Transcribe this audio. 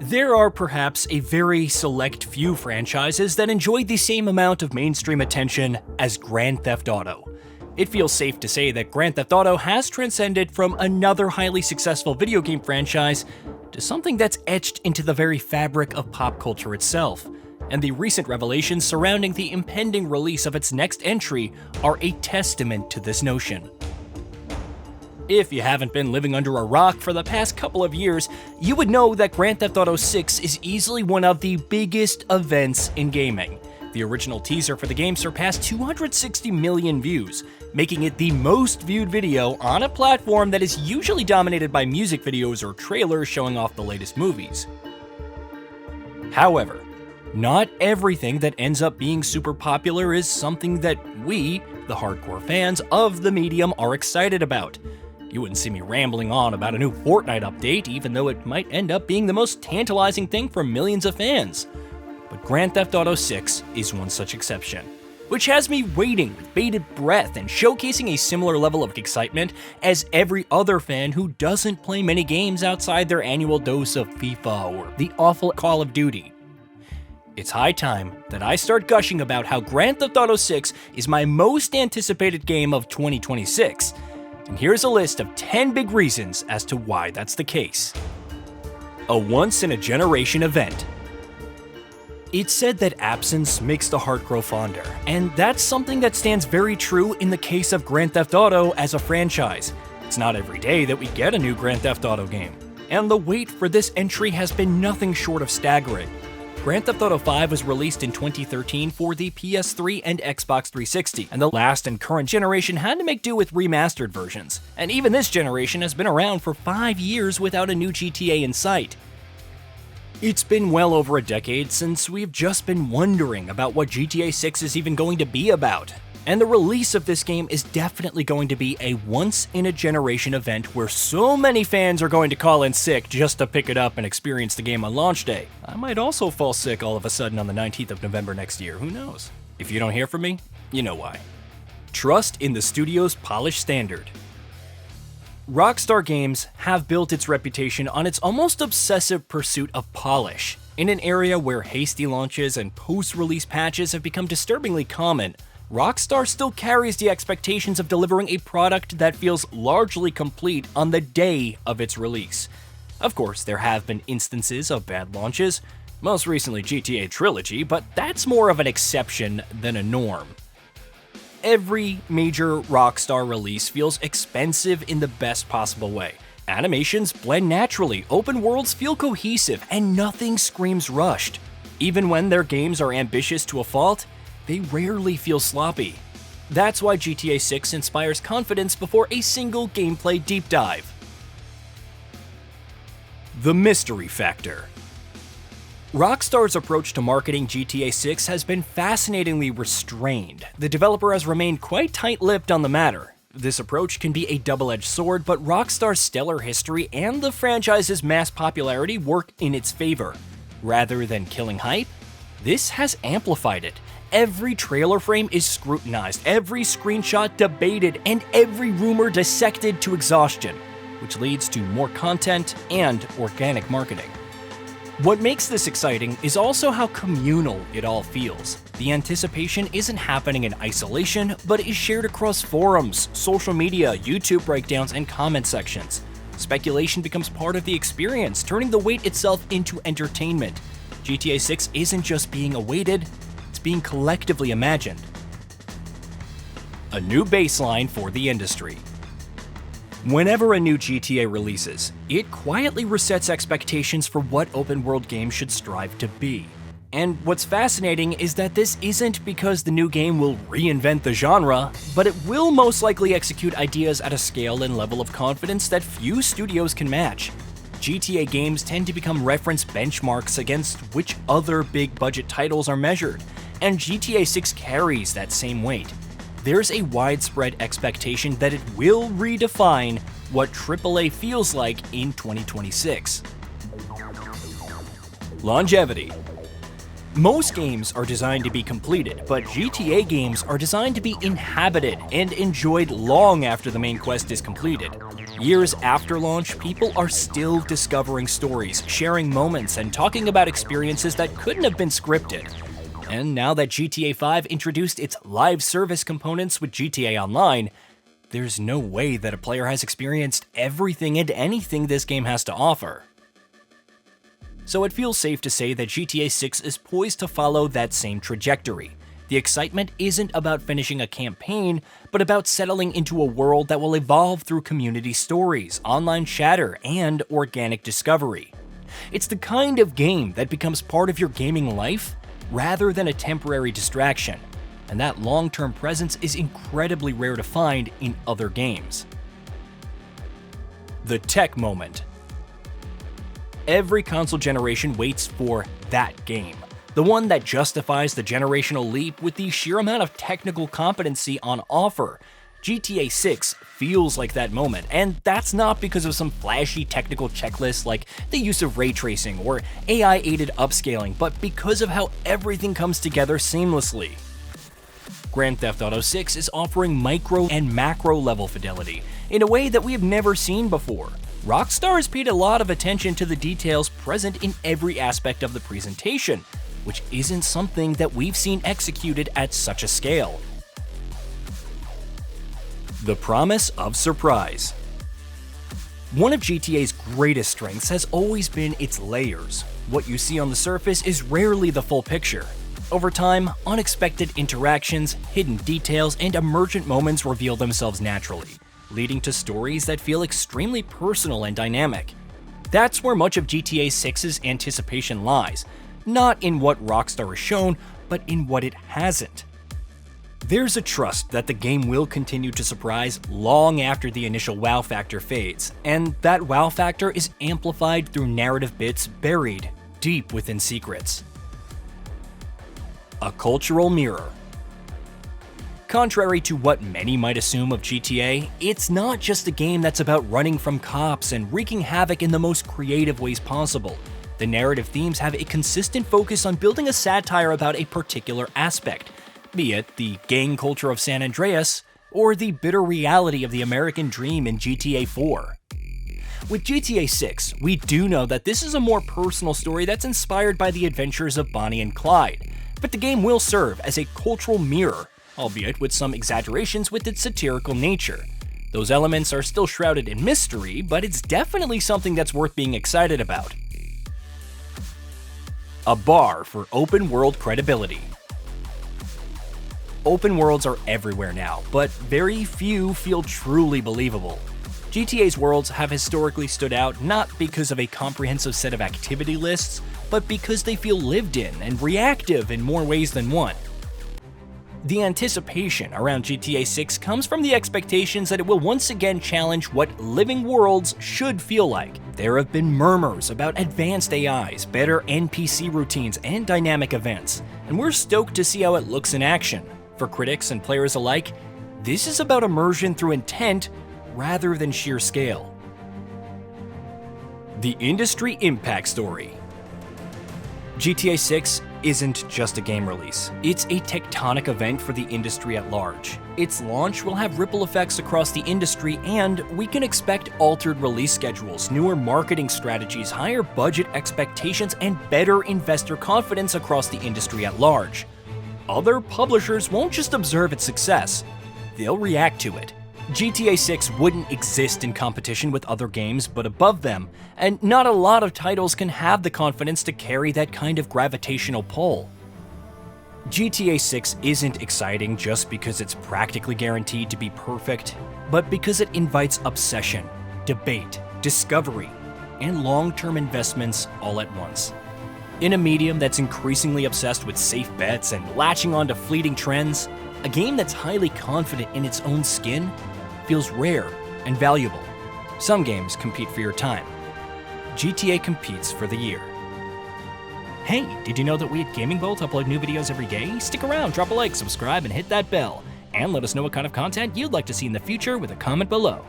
There are perhaps a very select few franchises that enjoy the same amount of mainstream attention as Grand Theft Auto. It feels safe to say that Grand Theft Auto has transcended from another highly successful video game franchise to something that's etched into the very fabric of pop culture itself, and the recent revelations surrounding the impending release of its next entry are a testament to this notion. If you haven't been living under a rock for the past couple of years, you would know that Grand Theft Auto 6 is easily one of the biggest events in gaming. The original teaser for the game surpassed 260 million views, making it the most viewed video on a platform that is usually dominated by music videos or trailers showing off the latest movies. However, not everything that ends up being super popular is something that we, the hardcore fans of the medium, are excited about. You wouldn't see me rambling on about a new Fortnite update, even though it might end up being the most tantalizing thing for millions of fans. But Grand Theft Auto 6 is one such exception, which has me waiting with bated breath and showcasing a similar level of excitement as every other fan who doesn't play many games outside their annual dose of FIFA or the awful Call of Duty. It's high time that I start gushing about how Grand Theft Auto 6 is my most anticipated game of 2026. And here's a list of 10 big reasons as to why that's the case. A once-in-a-generation event. It's said that absence makes the heart grow fonder, and that's something that stands very true in the case of Grand Theft Auto as a franchise. It's not every day that we get a new Grand Theft Auto game, and the wait for this entry has been nothing short of staggering. Grand Theft Auto 5 was released in 2013 for the PS3 and Xbox 360, and the last and current generation had to make do with remastered versions. And even this generation has been around for 5 years without a new GTA in sight. It's been well over a decade since we've just been wondering about what GTA 6 is even going to be about. And the release of this game is definitely going to be a once-in-a-generation event where so many fans are going to call in sick just to pick it up and experience the game on launch day. I might also fall sick all of a sudden on the 19th of November next year, who knows? If you don't hear from me, you know why. Trust in the studio's polished standard. Rockstar Games have built its reputation on its almost obsessive pursuit of polish. In an area where hasty launches and post-release patches have become disturbingly common, Rockstar still carries the expectations of delivering a product that feels largely complete on the day of its release. Of course, there have been instances of bad launches, most recently GTA Trilogy, but that's more of an exception than a norm. Every major Rockstar release feels expensive in the best possible way. Animations blend naturally, open worlds feel cohesive, and nothing screams rushed. Even when their games are ambitious to a fault, they rarely feel sloppy. That's why GTA 6 inspires confidence before a single gameplay deep dive. The mystery factor. Rockstar's approach to marketing GTA 6 has been fascinatingly restrained. The developer has remained quite tight-lipped on the matter. This approach can be a double-edged sword, but Rockstar's stellar history and the franchise's mass popularity work in its favor. Rather than killing hype, this has amplified it. Every trailer frame is scrutinized, every screenshot debated, and every rumor dissected to exhaustion, which leads to more content and organic marketing. What makes this exciting is also how communal it all feels. The anticipation isn't happening in isolation, but is shared across forums, social media, YouTube breakdowns, and comment sections. Speculation becomes part of the experience, turning the wait itself into entertainment. GTA 6 isn't just being awaited, it's being collectively imagined. A new baseline for the industry. Whenever a new GTA releases, it quietly resets expectations for what open-world games should strive to be. And what's fascinating is that this isn't because the new game will reinvent the genre, but it will most likely execute ideas at a scale and level of confidence that few studios can match. GTA games tend to become reference benchmarks against which other big-budget titles are measured, and GTA 6 carries that same weight. There's a widespread expectation that it will redefine what AAA feels like in 2026. Longevity. Most games are designed to be completed, but GTA games are designed to be inhabited and enjoyed long after the main quest is completed. Years after launch, people are still discovering stories, sharing moments, and talking about experiences that couldn't have been scripted. And now that GTA 5 introduced its live service components with GTA Online, there's no way that a player has experienced everything and anything this game has to offer. So it feels safe to say that GTA 6 is poised to follow that same trajectory. The excitement isn't about finishing a campaign, but about settling into a world that will evolve through community stories, online chatter, and organic discovery. It's the kind of game that becomes part of your gaming life rather than a temporary distraction, and that long-term presence is incredibly rare to find in other games. The tech moment. Every console generation waits for that game, the one that justifies the generational leap with the sheer amount of technical competency on offer. GTA 6 feels like that moment, and that's not because of some flashy technical checklist like the use of ray tracing or AI-aided upscaling, but because of how everything comes together seamlessly. Grand Theft Auto 6 is offering micro and macro level fidelity in a way that we have never seen before. Rockstar has paid a lot of attention to the details present in every aspect of the presentation, which isn't something that we've seen executed at such a scale. The promise of surprise. One of GTA's greatest strengths has always been its layers. What you see on the surface is rarely the full picture. Over time, unexpected interactions, hidden details, and emergent moments reveal themselves naturally, leading to stories that feel extremely personal and dynamic. That's where much of GTA 6's anticipation lies, not in what Rockstar has shown, but in what it hasn't. There's a trust that the game will continue to surprise long after the initial wow factor fades, and that wow factor is amplified through narrative bits buried deep within secrets. A cultural mirror. Contrary to what many might assume of GTA, it's not just a game that's about running from cops and wreaking havoc in the most creative ways possible. The narrative themes have a consistent focus on building a satire about a particular aspect, be it the gang culture of San Andreas or the bitter reality of the American dream in GTA 4. With GTA 6, we do know that this is a more personal story that's inspired by the adventures of Bonnie and Clyde, but the game will serve as a cultural mirror, albeit with some exaggerations with its satirical nature. Those elements are still shrouded in mystery, but it's definitely something that's worth being excited about. A bar for open world credibility. Open worlds are everywhere now, but very few feel truly believable. GTA's worlds have historically stood out not because of a comprehensive set of activity lists, but because they feel lived in and reactive in more ways than one. The anticipation around GTA 6 comes from the expectations that it will once again challenge what living worlds should feel like. There have been murmurs about advanced AIs, better NPC routines, and dynamic events, and we're stoked to see how it looks in action. For critics and players alike, this is about immersion through intent rather than sheer scale. The industry impact story. GTA 6 isn't just a game release, it's a tectonic event for the industry at large. Its launch will have ripple effects across the industry, and we can expect altered release schedules, newer marketing strategies, higher budget expectations, and better investor confidence across the industry at large. Other publishers won't just observe its success, they'll react to it. GTA 6 wouldn't exist in competition with other games but above them, and not a lot of titles can have the confidence to carry that kind of gravitational pull. GTA 6 isn't exciting just because it's practically guaranteed to be perfect, but because it invites obsession, debate, discovery, and long-term investments all at once. In a medium that's increasingly obsessed with safe bets and latching onto fleeting trends, a game that's highly confident in its own skin feels rare and valuable. Some games compete for your time. GTA competes for the year. Hey, did you know that we at GamingBolt upload new videos every day? Stick around, drop a like, subscribe, and hit that bell. And let us know what kind of content you'd like to see in the future with a comment below.